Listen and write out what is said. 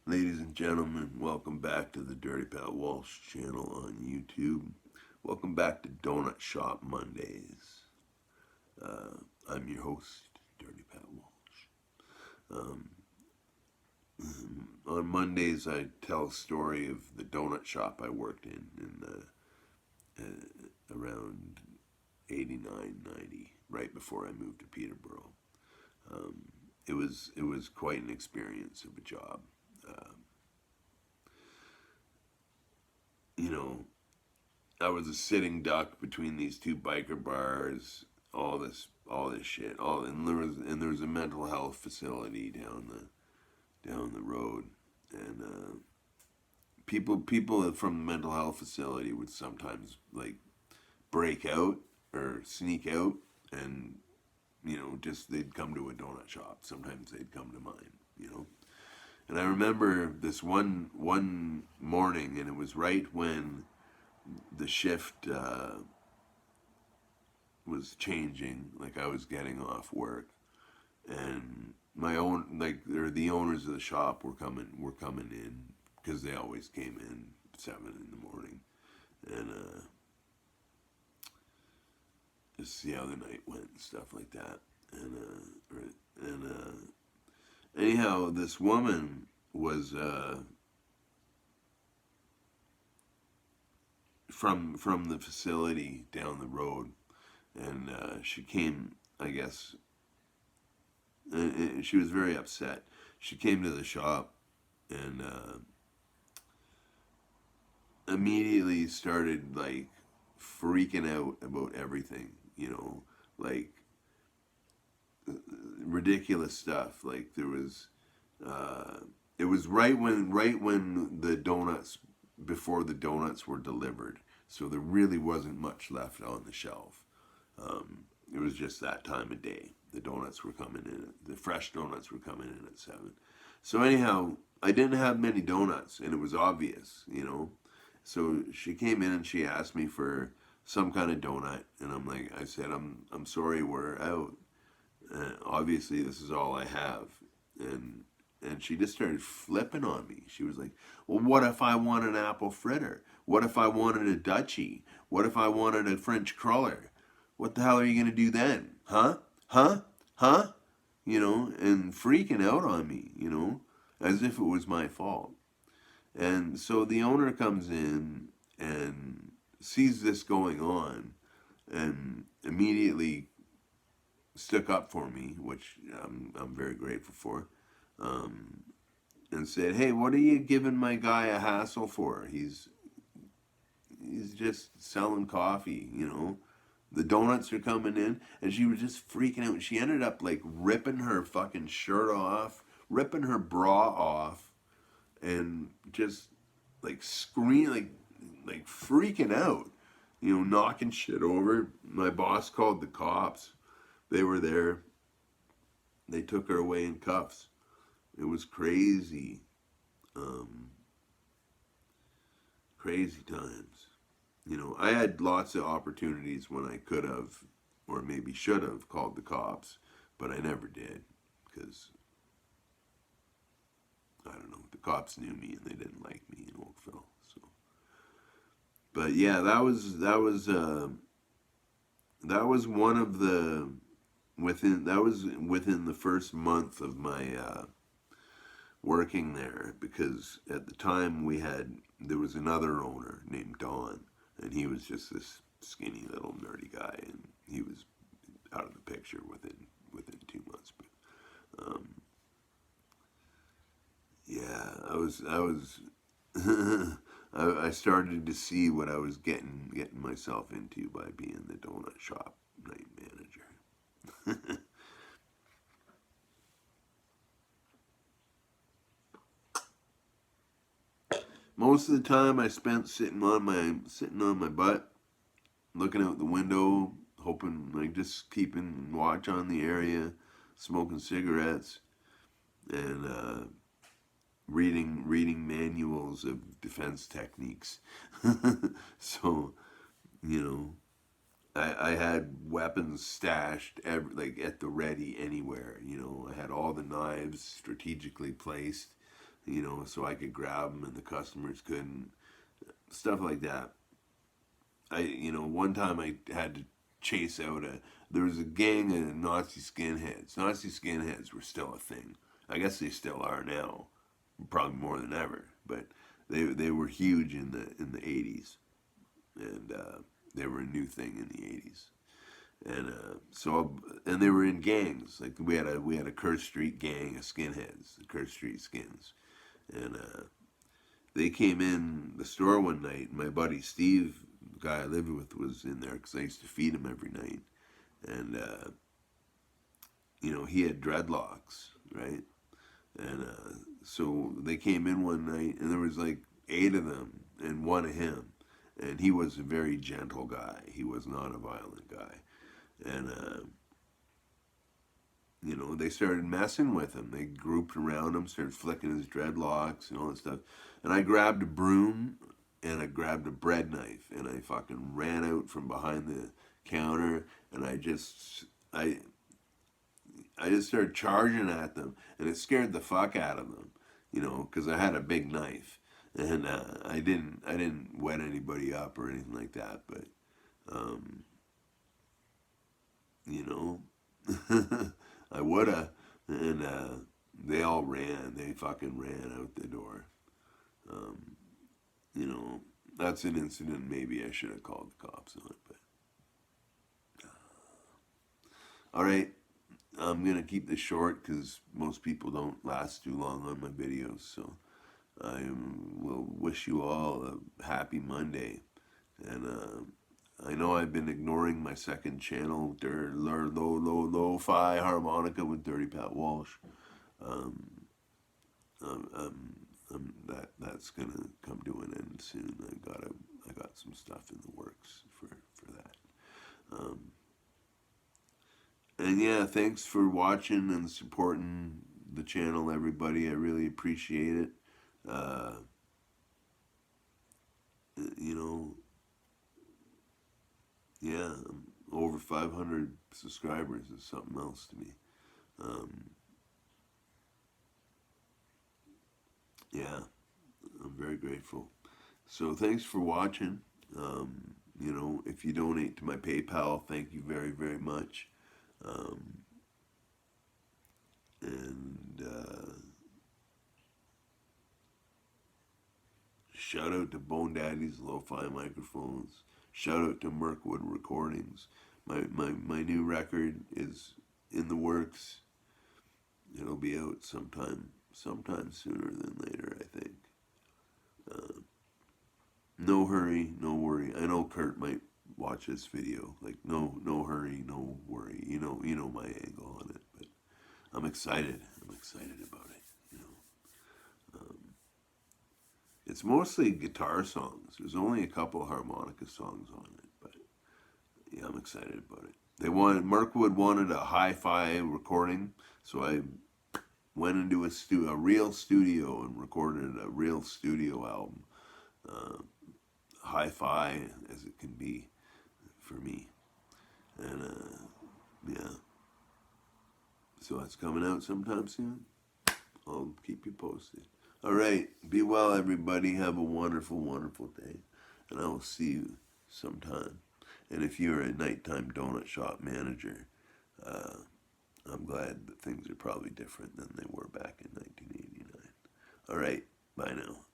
Ladies and gentlemen, welcome back to the Dirty Pat Walsh channel on YouTube. Welcome back to Donut Shop Mondays. I'm your host, Dirty Pat Walsh. On Mondays, I tell a story of the donut shop I worked in around 89, 90, right before I moved to Peterborough. It was quite an experience of a job. Uh, you know, I was a sitting duck between these two biker bars, all this shit. And there was a mental health facility down the road, and people from the mental health facility would sometimes like break out or sneak out, and just they'd come to a donut shop. Sometimes they'd come to mine. And I remember this one morning, and it was right when the shift was changing. Like, I was getting off work, and the owners of the shop were coming in because they always came in 7 in the morning, and just see how the night went and stuff like that. And anyhow, this woman was from the facility down the road, and she came, I guess, and she was very upset. She came to the shop and immediately started like freaking out about everything, like ridiculous stuff. Like, there was it was right when the donuts before the donuts were delivered, so there really wasn't much left on the shelf. It was just that time of day. The donuts were coming in. The fresh donuts were coming in at 7. So anyhow, I didn't have many donuts, and it was obvious. So she came in and she asked me for some kind of donut, and I said, I'm sorry, we're out. Obviously, this is all I have. And she just started flipping on me. She was like, well, what if I want an apple fritter? What if I wanted a Dutchie? What if I wanted a French cruller? What the hell are you going to do then? Huh? Huh? Huh? And freaking out on me, as if it was my fault. And so the owner comes in and sees this going on, and immediately stuck up for me, which I'm very grateful for, um, and said, "Hey, what are you giving my guy a hassle for? He's just selling coffee. The donuts are coming in." And she was just freaking out. She ended up like ripping her fucking shirt off, ripping her bra off, and just like screaming, like freaking out, knocking shit over. My boss called the cops. They were there. They took her away in cuffs. It was crazy. Um, Crazy times. I had lots of opportunities when I could have, or maybe should have, called the cops, but I never did, because, I don't know, the cops knew me and they didn't like me in Oakville. So, but yeah, that was one of the within the first month of my working there, because at the time there was another owner named Don, and he was just this skinny little nerdy guy, and he was out of the picture within 2 months. But yeah, I was I started to see what I was getting myself into by being the donut shop night manager. Most of the time I spent sitting on my butt, looking out the window, hoping, like, just keeping watch on the area, smoking cigarettes, and reading manuals of defense techniques. So, you know, I had weapons stashed like at the ready anywhere. I had all the knives strategically placed. you know, so I could grab them and the customers couldn't. Stuff like that. You know, one time I had to chase out there was a gang of Nazi skinheads. Nazi skinheads were still a thing. I guess they still are now, probably more than ever. But they were huge in the 80s, and they were a new thing in the 80s. And and they were in gangs. Like we had a Kerr Street gang of skinheads, the Kerr Street Skins, and they came in the store one night. And my buddy Steve, the guy I lived with, was in there because I used to feed him every night, and you know, he had dreadlocks, right? And so they came in one night, and there was like 8 of them and one of him, and he was a very gentle guy. He was not a violent guy, and you know, they started messing with him. They grouped around him, started flicking his dreadlocks and all that stuff. And I grabbed a broom and I grabbed a bread knife and I fucking ran out from behind the counter and I just started charging at them, and it scared the fuck out of them, you know, because I had a big knife, and I didn't wet anybody up or anything like that, but you know, I woulda, and they all ran. They fucking ran out the door. You know, that's an incident maybe I should have called the cops on, but all right. I'm going to keep this short because most people don't last too long on my videos. So I will wish you all a happy Monday. And I know I've been ignoring my second channel, Lo-Fi Harmonica with Dirty Pat Walsh. That's going to come to an end soon. I got some stuff in the works for that. And yeah, thanks for watching and supporting the channel, everybody. I really appreciate it. You know, yeah, over 500 subscribers is something else to me. Yeah, I'm very grateful. So thanks for watching. You know, if you donate to my PayPal, thank you very, very much. And shout out to Bone Daddy's Lo-Fi Microphones. Shout out to Mirkwood Recordings. My new record is in the works. It'll be out sometime sooner than later, I think. No hurry, no worry. I know Kurt might watch this video. Like, no hurry, no worry. You know my angle on it, but I'm excited. I'm excited about it. You know, it's mostly guitar songs. There's only a couple harmonica songs on it, but yeah, I'm excited about it. Mirkwood wanted a hi-fi recording, so I went into a real studio and recorded a real studio album. Hi-fi as it can be for me. And yeah, so that's coming out sometime soon. I'll keep you posted. All right, be well, everybody. Have a wonderful, wonderful day, and I will see you sometime. And if you're a nighttime donut shop manager, I'm glad that things are probably different than they were back in 1989. All right, bye now.